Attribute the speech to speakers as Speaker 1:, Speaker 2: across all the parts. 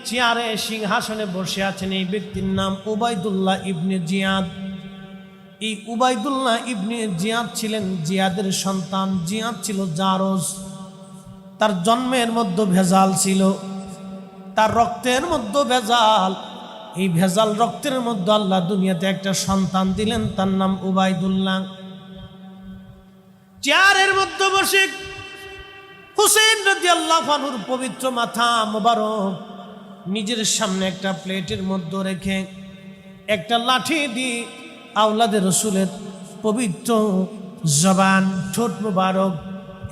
Speaker 1: চেয়ারে সিংহাসনে বসে আছেন এই ব্যক্তির নাম উবাইদুল্লাহ ইবনে জিয়াদ। এই উবাইদুল্লাহ ইবনে জিয়াদ ছিলেন জিয়াদের সন্তান। জিয়াদ ছিল জারজ। তার জন্মের মধ্যে ভেজাল ছিল, তার রক্তের মধ্যে ভেজাল। এই ভেজাল রক্তের মধ্যে আল্লাহ দুনিয়াতে একটা সন্তান দিলেন, তার নাম উবাইদুল্লাহ। চেয়ারের মধ্যে বসে হুসেন রাদিয়াল্লাহু আনহুর পবিত্র মাথা মোবারক নিজের সামনে একটা প্লেটের মধ্যে রেখে একটা লাঠি দিয়ে আওলাদে রসুলের পবিত্র জবান, ঠোঁট মোবারক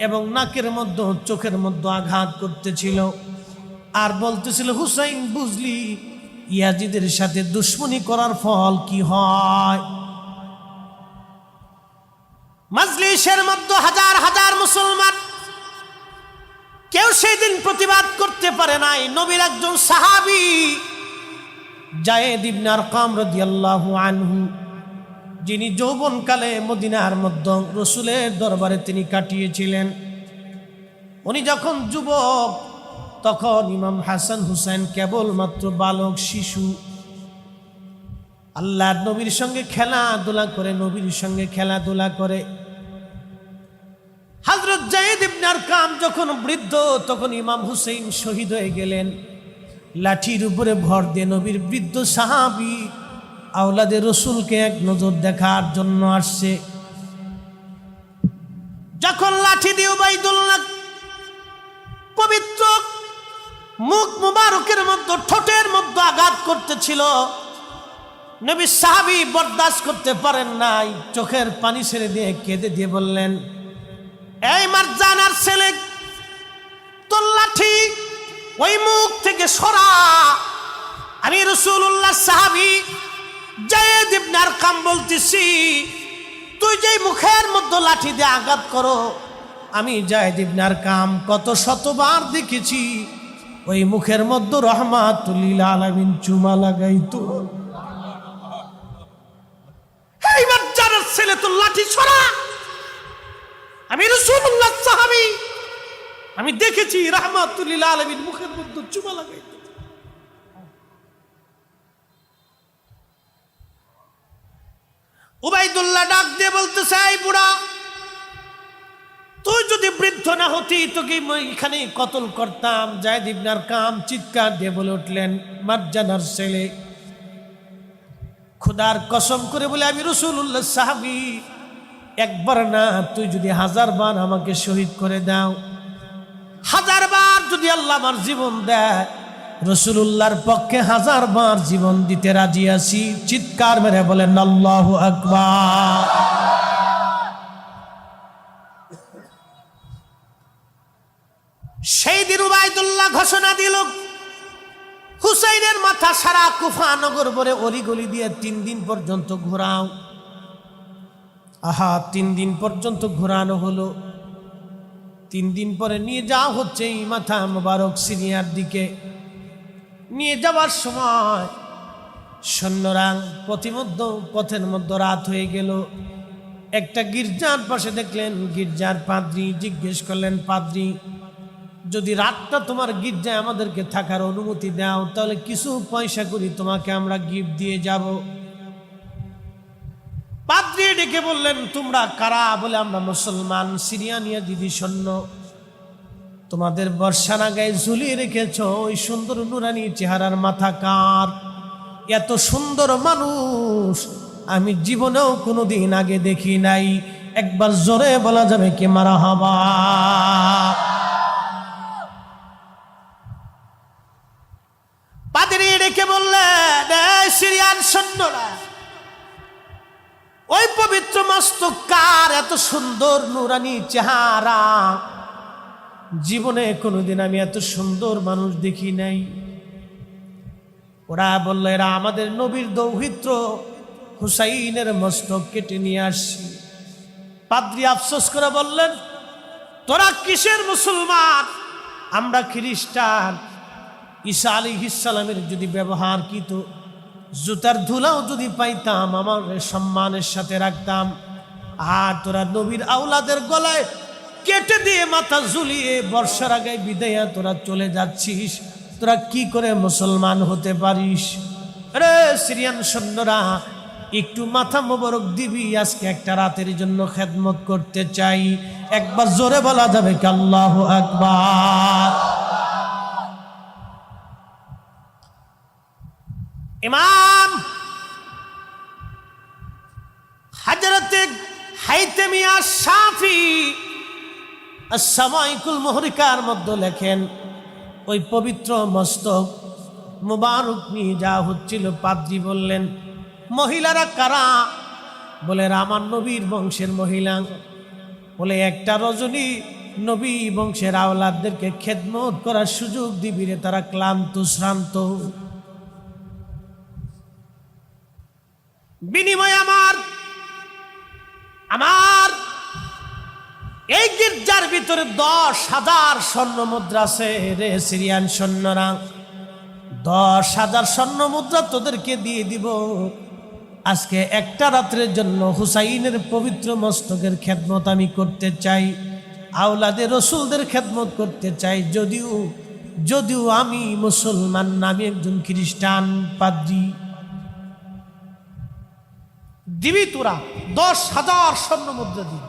Speaker 1: এবং নাকের মধ্যে, চোখের মধ্যে আঘাত করতেছিল আর বলতেছিল, হুসাইন বুঝলি ইয়াজিদের সাথে দুশ্মনী করার ফল কি হয়? মাজলিসের মধ্যে হাজার হাজার মুসলমান, কেউ সেই দিন প্রতিবাদ করতে পারে নাই। নবীর একজন সাহাবী যায়েদ ইবনে আরকাম রাদিয়াল্লাহু আনহু, যিনি যৌবনকালে মদিনার মধ্যে রসুলের দরবারে তিনি কাটিয়েছিলেন, উনি যখন যুবক তখন ইমাম হাসান হুসাইন কেবলমাত্র বালক, শিশু। আল্লাহর নবীর সঙ্গে খেলাধুলা করে, নবীর সঙ্গে খেলাধুলা করে। হযরত যায়েদ ইবনে আরকাম যখন বৃদ্ধ, তখন ইমাম হুসাইন শহীদ হয়ে গেলেন। লাঠির উপরে ভর দিয়ে নবীর বৃদ্ধ সাহাবী আওলাদে রসুলকে এক নজর দেখার জন্য আসছে। যখন লাঠি দিয়ে উবাইদুল্লাহ পবিত্র মুখ মুবারকের মধ্যে, ঠোঁটের মধ্যে আঘাত করতেছিল, নবী সাহাবী বরদাস্ত করতে পারেন নাই, চোখের পানি ছেড়ে দিয়ে কেঁদে দিয়ে বললেন, এই মারজানার ছেলে, তোর লাঠি ওই মুখ থেকে সরা। আমি রাসূলুল্লাহ সাহাবী যায়েদ ইবনে আরকাম বলতেছি, তুই যেই মুখের মধ্যে লাঠি দিয়ে আঘাত করো, আমি যায়েদ ইবনে আরকাম কত শতবার দেখেছি ওই মুখের মধ্যে রহমাতুল লিল আলামিন চুমা লাগাইতো। এই মারজানার ছেলে, তোর লাঠি সরা। আমি রাসূলুল্লাহ সাহাবী, আমি দেখেছি রহমাতুল লিল আলামিন মুখের মধ্যে চুমা লাগাইতো। উবাইদুল্লাহ ডাক দিয়ে বলতেছে, এই বুড়া, তুই যদি বৃদ্ধ না হতি তোকে এখানে কতল করতাম। যায়েদ ইবনে আরকাম চিৎকার দিয়ে বলে উঠলেন, মারজানার ছেলে, খোদার কসম করে বলে আমি রাসূলুল্লাহ সাহাবী, একবার না, তুই যদি 1000 বার আমাকে শহীদ করে দাও, 1000 বার যদি আল্লাহ আমার জীবন দেয়, রাসূলুল্লাহর পক্ষে 1000 বার জীবন দিতে রাজি আছি। চিৎকার মেরে বলেন আল্লাহু আকবার। সেই দিন উবাইদুল্লাহ ঘোষণা দিল, হুসাইনের মাথা সারা কুফা নগর ভরে অলিগলি দিয়ে 3 দিন পর্যন্ত ঘোরাও। আহা, 3 দিন পর্যন্ত ঘোরানো হলো। 3 দিন পরে নিয়ে যাওয়া হচ্ছে এই মাথা মোবারক সিরিয়ার দিকে। নিয়ে যাওয়ার সময় সৈন্যরা পথের মধ্যে রাত হয়ে গেল। একটা গির্জার পাশে দেখলেন, গির্জার পাদ্রী জিজ্ঞেস করলেন, পাদ্রী, যদি রাতটা তোমার গির্জায় আমাদেরকে থাকার অনুমতি দাও, তাহলে কিছু পয়সা করি তোমাকে আমরা গিফট দিয়ে যাব। পাদ্রী ডেকে বললেন, তোমরা কারা? বলে, আমরা মুসলমান, সিরিয়ানিয়া দিদি সৈন্য। তোমাদের বর্ষানা গায়ে ঝুলিয়ে রেখেছ ওই সুন্দর নুরানি চেহারার মাথা কার? এত সুন্দর মানুষ আমি জীবনেও কোনোদিন আগে দেখি নাই। একবার জোরে বলা যাবে কি মারহাবা? পাদ্রী ডেকে বললেন, সিরিয়ান সৈন্যরা, ওই পবিত্র মস্তক কার? এত সুন্দর নুরানি চেহারা, জীবনে কোনোদিন আমি এত সুন্দর মানুষ দেখি নাই। ওরা বলল, এরা আমাদের নবীর দৌহিত্র হুসাইনের মস্তক কেটে নিয়ে আসছি। পাদ্রী আফসোস করে বললেন, তোরা কিসের মুসলমান? আমরা খ্রিস্টান। ঈসা আলাইহিস সালামের যদি ব্যবহার কিতো, জুতার ধুলাও যদি পাইতাম, আমার সম্মানের সাথে রাখতাম। আর তোরা নবীর আওলাদের গলায় কেটে দিয়ে মাথা ঝুলিয়ে বর্ষার আগে বিদায়া তোরা চলে যাচ্ছিস। তোরা কি করে মুসলমান হতে পারিস? রে সিরিয়ান সৈন্যরা, একটু মাথা মোবারক দিবি, আজকে একটা রাতের জন্য খেদমত করতে চাই। একবার জোরে বলা যাবে কি আল্লাহু আকবার? ইমাম হযরতে হাইতামিয়া শাফি as-সামাইকুল মুহরিকার মধ্যে লেখেন, ওই পবিত্র মস্তক মুবারক নিয়ে যা হচ্ছিল, পাদ্রী বললেন, মহিলারা কারা? বলে আমার নবীর বংশের মহিলা। বলে একটা রজনী নবী বংশের আওলাদদেরকে খেদমত করার সুযোগ দিবি রে, তারা ক্লান্ত শ্রান্ত। বিনিময় আমার এই গির্জার ভিতরে 10,000 স্বর্ণ মুদ্রা আছে রে সিরিয়ান সৈন্যরা। 10,000 স্বর্ণ মুদ্রা তোদেরকে দিয়ে দিব। আজকে একটা রাত্রের জন্য হুসাইনের পবিত্র মস্তকের খেদমত আমি করতে চাই, আওলাদে রসুলদের খেদমত করতে চাই। যদিও আমি মুসলমান না, আমি একজন খ্রিস্টান পাদ্রী। দিবি তোরা 10,000 স্বর্ণ মুদ্রা দিবি।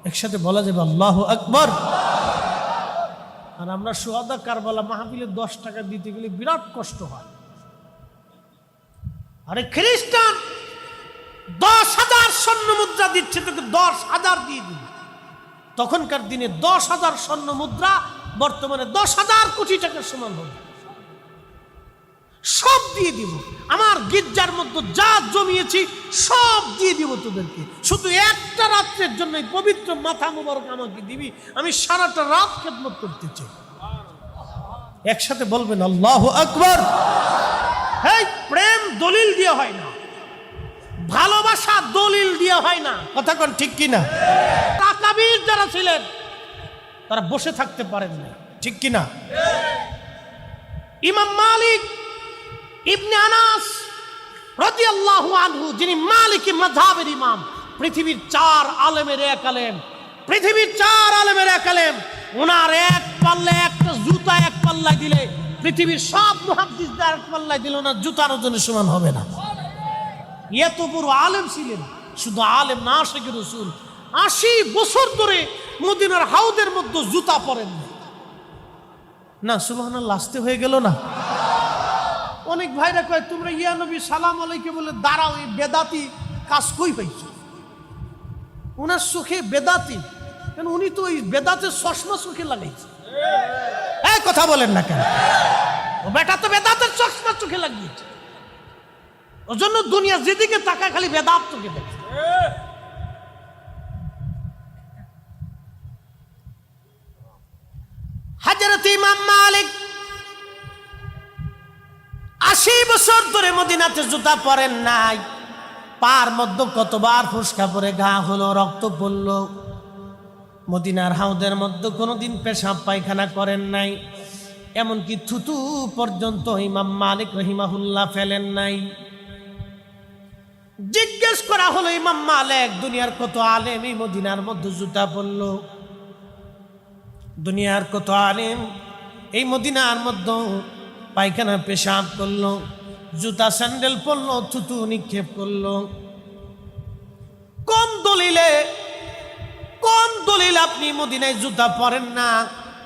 Speaker 1: একসাথে বলা যাবে আল্লাহু আকবার। আর আমরা শুহাদা কারবালা মাহফিলে 10 টাকা দিতে গেলে বিরাট কষ্ট হয়। আরে খ্রিস্টান 10,000 স্বর্ণ মুদ্রা দিচ্ছে, তোকে 10,000 দিয়ে দিবি। তখনকার দিনে 10,000 স্বর্ণ মুদ্রা বর্তমানে 10,000 কোটি টাকার সমান হবে। সব দিয়ে দিব, আমার গির্জার মধ্যে যা জমিয়েছি সব দিয়ে দিব তোদেরকে। শুধু একটা রাত্রের জন্য পবিত্র মাথা মোবারক আমাকে দিবি, আমি সারাটা রাত খেদমত করতে চাই। একসাথে বলবেন আল্লাহু আকবার। এই প্রেম দলিল দিয়ে হয় না, ভালোবাসা দলিল দিয়ে হয় না। কথা কোন ঠিক কিনা? তাকাবীর যারা ছিলেন তারা বসে থাকতে পারেন না, ঠিক কিনা? ইমাম মালিক ইবনে আনাস রাদিয়াল্লাহু আনহু, যিনি মালিকি মাযহাবের ইমাম, পৃথিবীর 4 আলেমের এক আলেম, পৃথিবীর 4 আলেমের এক আলেম। ওনার এক পাল্লে একটা জুতা এক পাল্লায় দিলে পৃথিবীর সব মুহাদ্দিসদের এক পাল্লায় দিলে ওনার জুতার ওজনের সমান হবে না। এত বড় আলেম ছিলেন, শুধু আলেম না, আশিকে রাসূল। 80 বছর ধরে মদিনার হাউদের মধ্যে জুতা পরেন না। সুবহানাল্লাহ, আসতে হয়ে গেল না? অনেক ভাইরা কয় তোমরা ইয়া নবী সালাম আলাইকুম বলে দাঁড়াও, এই বেদাতি কাজ কই পাইছো? ওনার চোখে বেদাতি, কেন উনি তো ওই বেদাতের চশমা চোখে লাগাইছে। এই কথা বলেন না কেন? ও বেটা তো বেদাতের চশমা চোখে লাগিয়েছে, ওর জন্য দুনিয়া যেদিকে তাকায় খালি বেদাত চোখে দেখে। হযরত ইমাম মালিক 80 বছর ধরে মদিনাতে জুতা পরেন নাই। পার মধ্যে কতবার ফুসকা পরে ঘা হলো, রক্ত পড়ল। মদিনার হাউদের মধ্যে কোনোদিন পেশাব পায়খানা করেন নাই, এমনকি থুতু পর্যন্ত ইমাম মালিক রহিমাহুল্লাহ ফেলেন নাই। জিজ্ঞেস করা হলো, ইমাম মালিক, দুনিয়ার কত আলেম এই মদিনার মধ্যে জুতা পরল? দুনিয়ার কত আলেম এই মদিনার মধ্যে পায়খানা পেশাব করলো, জুতা স্যান্ডেল পরলো, থুতু নিক্ষেপ করলো? কোন দলিল আপনি মদিনায় জুতা পরেন না,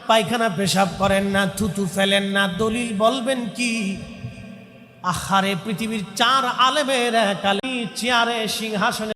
Speaker 1: পায়খানা পেশাব করেন না, থুতু ফেলেন না? দলিল বলবেন কি? আহারে পৃথিবীর 4 আলেমের এক আলেম চেয়ারে সিংহাসনে